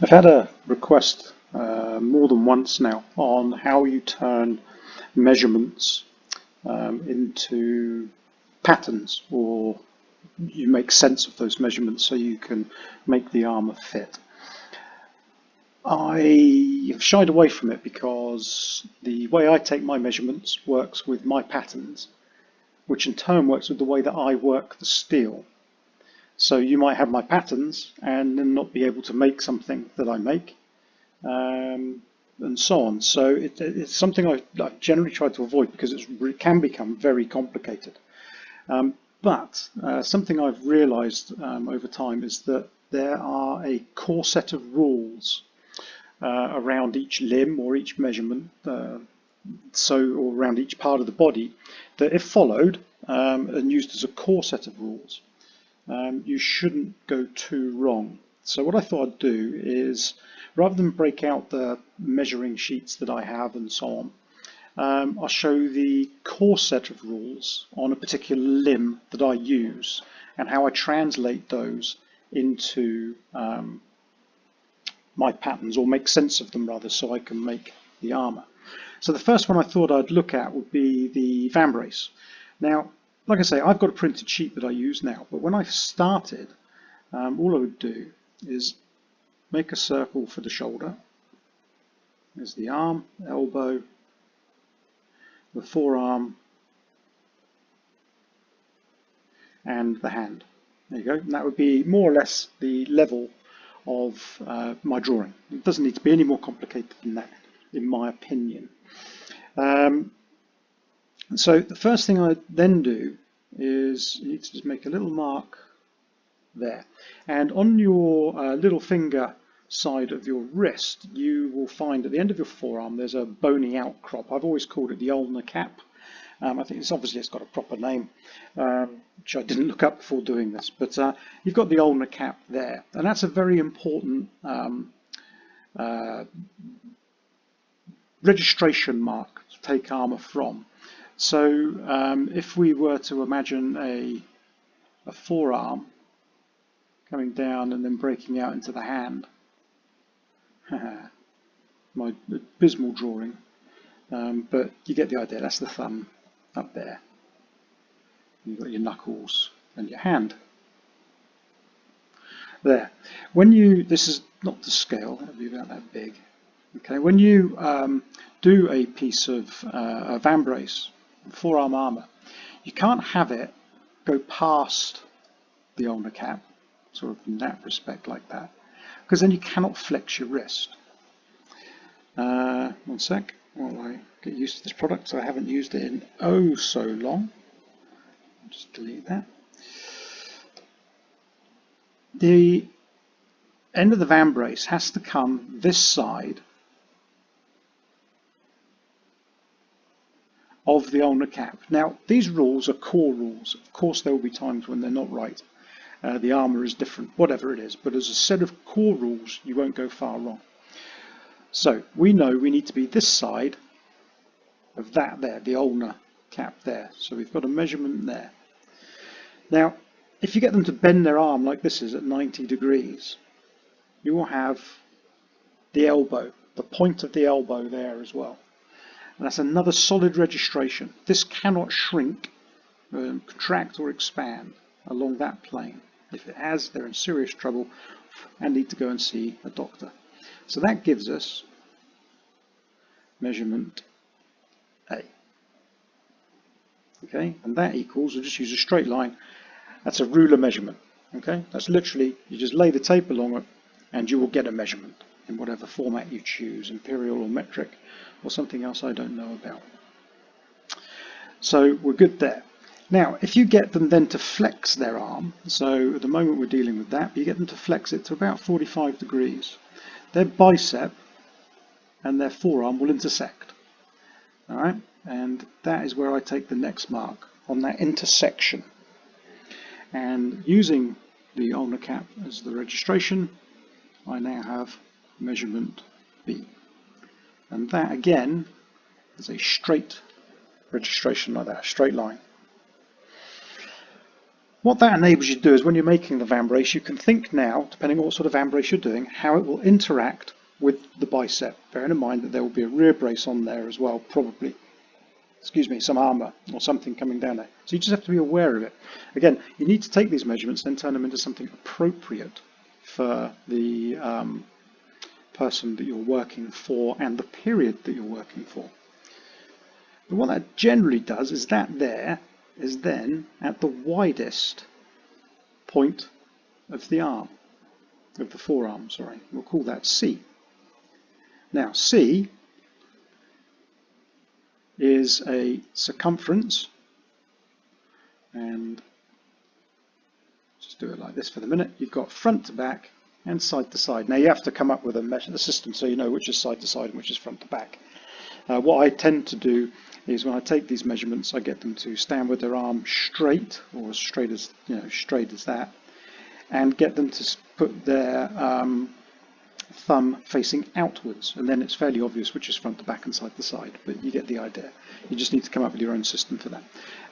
I've had a request more than once now on how you turn measurements into patterns, or you make sense of those measurements so you can make the armour fit. I have shied away from it because the way I take my measurements works with my patterns, which in turn works with the way that I work the steel. So you might have my patterns and then not be able to make something that I make, and so on. So it's something I generally try to avoid because it can become very complicated. But something I've realized over time is that there are a core set of rules around each limb or each measurement, or around each part of the body, that if followed and used as a core set of rules, you shouldn't go too wrong. So what I thought I'd do is, rather than break out the measuring sheets that I have and so on, I'll show the core set of rules on a particular limb that I use and how I translate those into my patterns, or make sense of them rather, so I can make the armour. So the first one I thought I'd look at would be the Vambrace. Now, like I say, I've got a printed sheet that I use now, but when I started, all I would do is make a circle for the shoulder. There's the arm, elbow, the forearm, and the hand. There you go. And that would be more or less the level of my drawing. It doesn't need to be any more complicated than that, in my opinion. So the first thing I then do is you need to just make a little mark there, and on your little finger side of your wrist, you will find at the end of your forearm there's a bony outcrop. I've always called it the ulnar cap. I think it's got a proper name, which I didn't look up before doing this, but you've got the ulnar cap there, and that's a very important registration mark to take armour from. So if we were to imagine a forearm coming down and then breaking out into the hand, my abysmal drawing, but you get the idea. That's the thumb up there. You've got your knuckles and your hand there. This is not to scale, that'll be about that big. Okay, when you do a piece of a Vambrace, forearm armour, you can't have it go past the ulnar cap, sort of in that respect like that, because then you cannot flex your wrist. One sec, while I get used to this product, so I haven't used it in oh so long. Just delete that. The end of the Vambrace has to come this side of the ulnar cap. Now, these rules are core rules. Of course, there will be times when they're not right. The armour is different, whatever it is. But as a set of core rules, you won't go far wrong. So we know we need to be this side of that there, the ulnar cap there. So we've got a measurement there. Now, if you get them to bend their arm like this is at 90 degrees, you will have the elbow, the point of the elbow there as well. And that's another solid registration. This cannot shrink, contract or expand along that plane. If it has, they're in serious trouble and need to go and see a doctor. So that gives us measurement A. Okay, and that equals, we'll just use a straight line, that's a ruler measurement. Okay, that's literally, you just lay the tape along it and you will get a measurement in whatever format you choose, imperial or metric or something else I don't know about. So we're good there. Now, if you get them then to flex their arm, so at the moment we're dealing with that, but you get them to flex it to about 45 degrees, their bicep and their forearm will intersect. All right, and that is where I take the next mark, on that intersection. And using the ulnar cap as the registration, I now have measurement B. And that again is a straight registration like that, straight line. What that enables you to do is when you're making the vambrace, you can think now, depending on what sort of vambrace you're doing, how it will interact with the bicep, bearing in mind that there will be a rear brace on there as well, probably. Excuse me, some armour or something coming down there. So you just have to be aware of it. Again, you need to take these measurements, then turn them into something appropriate for the person that you're working for and the period that you're working for. But what that generally does is that there is then at the widest point of the arm, of the forearm, sorry. We'll call that C. Now C is a circumference, and just do it like this for the minute. You've got front to back and side to side. Now you have to come up with a measure the system so you know which is side to side and which is front to back. What I tend to do is when I take these measurements, I get them to stand with their arm straight, or as straight as straight as that, and get them to put their thumb facing outwards, and then it's fairly obvious which is front to back and side to side, but you get the idea. You just need to come up with your own system for that.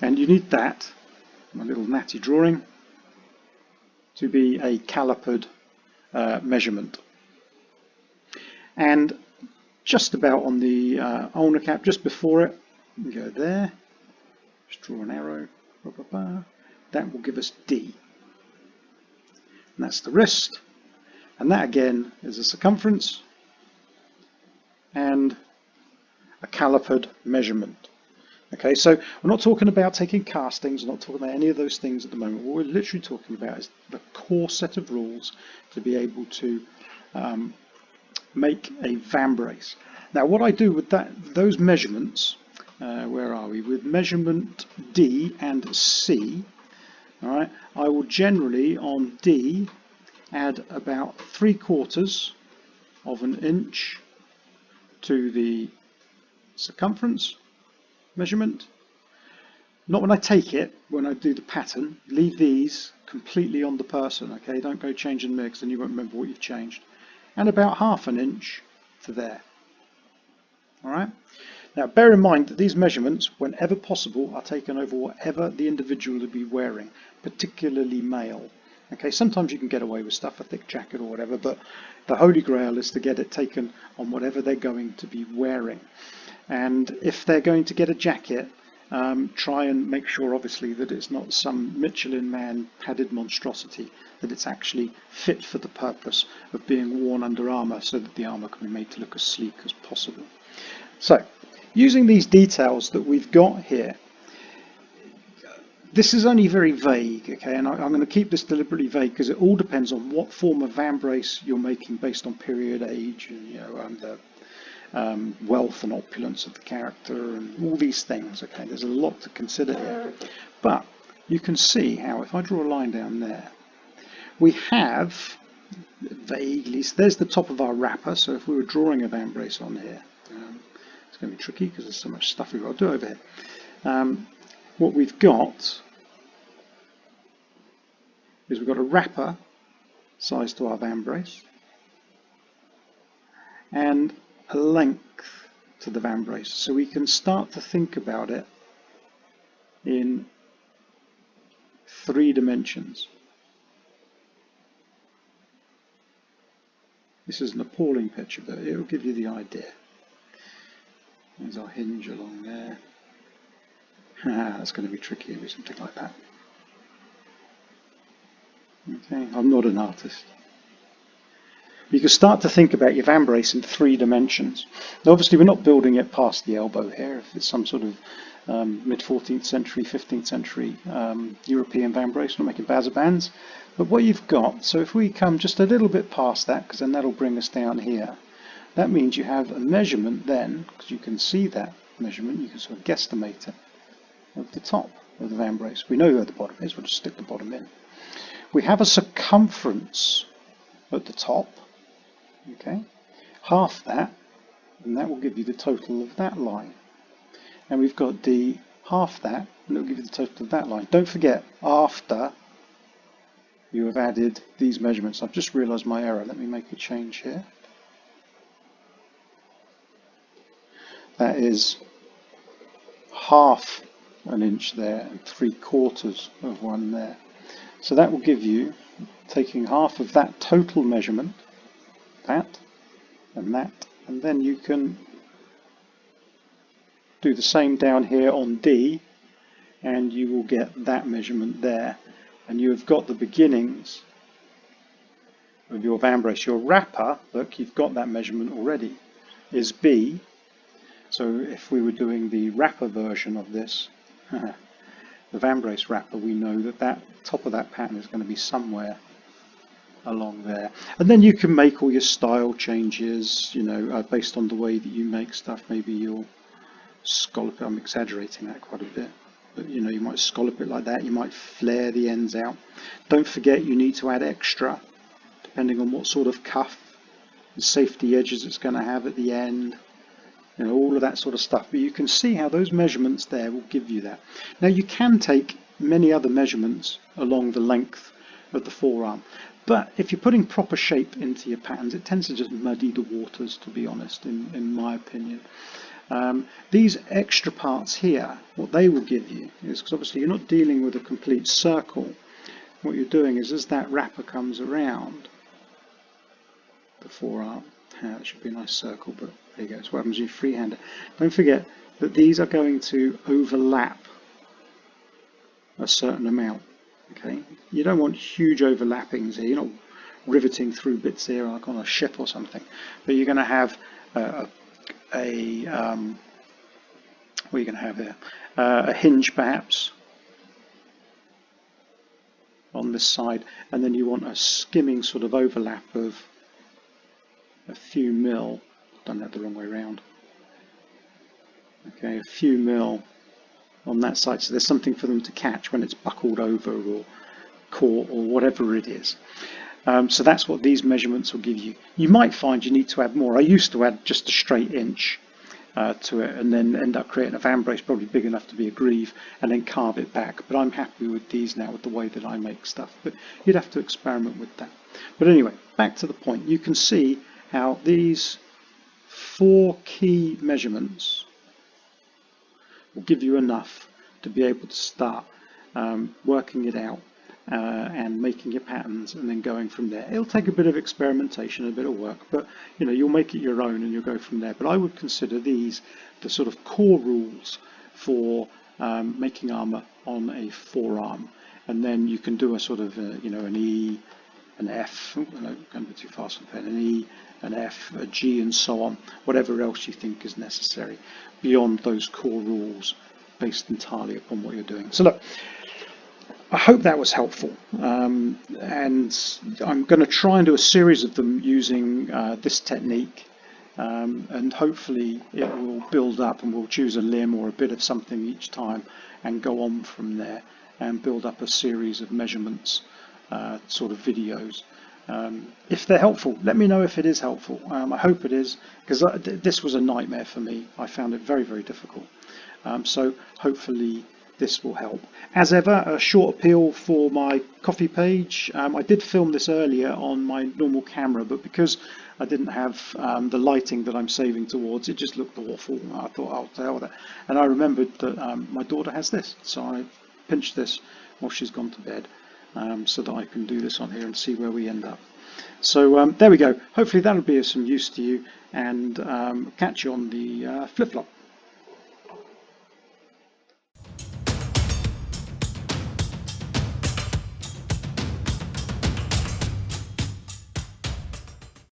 And you need that, my little natty drawing, to be a calipered measurement. And just about on the ulnar cap, just before it, you go there, just draw an arrow, that will give us D. And that's the wrist. And that again is a circumference and a calipered measurement. Okay, so we're not talking about taking castings, we're not talking about any of those things at the moment. What we're literally talking about is the core set of rules to be able to make a vambrace. Now what I do with those measurements, where are we? With measurement D and C, all right, I will generally on D add about 3/4 of an inch to the circumference measurement. Not when I take it, when I do the pattern. Leave these completely on the person, okay? Don't go changing them because then you won't remember what you've changed. And about 1/2 inch to there. All right? Now bear in mind that these measurements, whenever possible, are taken over whatever the individual will be wearing, particularly male. Okay, sometimes you can get away with stuff, a thick jacket or whatever, but the holy grail is to get it taken on whatever they're going to be wearing. And if they're going to get a jacket, try and make sure obviously that it's not some Michelin man padded monstrosity, that it's actually fit for the purpose of being worn under armour so that the armour can be made to look as sleek as possible. So, using these details that we've got here, this is only very vague, okay, and I'm going to keep this deliberately vague because it all depends on what form of vambrace you're making based on period, age, and the wealth and opulence of the character and all these things. Okay, there's a lot to consider here, but you can see how if I draw a line down there, we have vaguely, so there's the top of our wrapper. So if we were drawing a vambrace on here, it's going to be tricky because there's so much stuff we've got to do over here. What we've got is we've got a wrapper size to our vambrace and a length to the vambrace, so we can start to think about it in 3 dimensions. This is an appalling picture, but it will give you the idea. There's our hinge along there. That's going to be tricky, it'll be something like that. Okay, I'm not an artist. You can start to think about your vambrace in 3 dimensions. Now, obviously, we're not building it past the elbow here. If it's some sort of mid-14th century, 15th century European vambrace, not making bands. But what you've got, so if we come just a little bit past that, because then that'll bring us down here, that means you have a measurement then, because you can see that measurement, you can sort of guesstimate it, of the top of the vambrace. We know where the bottom is, we'll just stick the bottom in. We have a circumference at the top, okay, half that, and that will give you the total of that line. And we've got the half that, and it will give you the total of that line. Don't forget, after you have added these measurements. I've just realised my error. Let me make a change here. That is half an inch there and 3/4 of one there. So that will give you, taking half of that total measurement, that, and then you can do the same down here on D, and you will get that measurement there. And you have got the beginnings of your Vambrace. Your wrapper, look, you've got that measurement already, is B. So if we were doing the wrapper version of this, the Vambrace wrapper, we know that that top of that pattern is going to be somewhere along there. And then you can make all your style changes, you know, based on the way that you make stuff. Maybe you'll scallop it. I'm exaggerating that quite a bit. But you know, you might scallop it like that. You might flare the ends out. Don't forget you need to add extra, depending on what sort of cuff and safety edges it's going to have at the end. You know, all of that sort of stuff. But you can see how those measurements there will give you that. Now you can take many other measurements along the length of the forearm. But if you're putting proper shape into your patterns, it tends to just muddy the waters, to be honest, in my opinion. These extra parts here, what they will give you is, because obviously you're not dealing with a complete circle, what you're doing is as that wrapper comes around the forearm, it should be a nice circle, but there you go, it's what happens with your freehander. Don't forget that these are going to overlap a certain amount. Okay, you don't want huge overlappings here. You're not riveting through bits here like on a ship or something, but you're going to have what are you going to have here? A hinge perhaps on this side, and then you want a skimming sort of overlap of a few mil. I've done that the wrong way around. Okay, a few mil on that side, so there's something for them to catch when it's buckled over or caught or whatever it is. So that's what these measurements will give you. You might find you need to add more. I used to add just a straight inch to it and then end up creating a Vambrace probably big enough to be a greave and then carve it back. But I'm happy with these now with the way that I make stuff. But you'd have to experiment with that. But anyway, back to the point. You can see how these 4 key measurements will give you enough to be able to start working it out and making your patterns and then going from there. It'll take a bit of experimentation, a bit of work, but you know, you'll make it your own and you'll go from there. But I would consider these the sort of core rules for making armour on a forearm. And then you can do a sort of you know, an E, an F, no, going to be too fast with an E, an F, a G, and so on, whatever else you think is necessary beyond those core rules based entirely upon what you're doing. So look, I hope that was helpful, and I'm going to try and do a series of them using this technique, and hopefully it will build up and we'll choose a limb or a bit of something each time and go on from there and build up a series of measurements sort of videos. If they're helpful, let me know if it is helpful. I hope it is, because this was a nightmare for me. I found it very, very difficult. So hopefully this will help. As ever, a short appeal for my coffee page. I did film this earlier on my normal camera, but because I didn't have the lighting that I'm saving towards, it just looked awful. I thought, I'll tell with that. And I remembered that my daughter has this, so I pinched this while she's gone to bed. So that I can do this on here and see where we end up. So there we go. Hopefully that'll be of some use to you, and catch you on the flip-flop.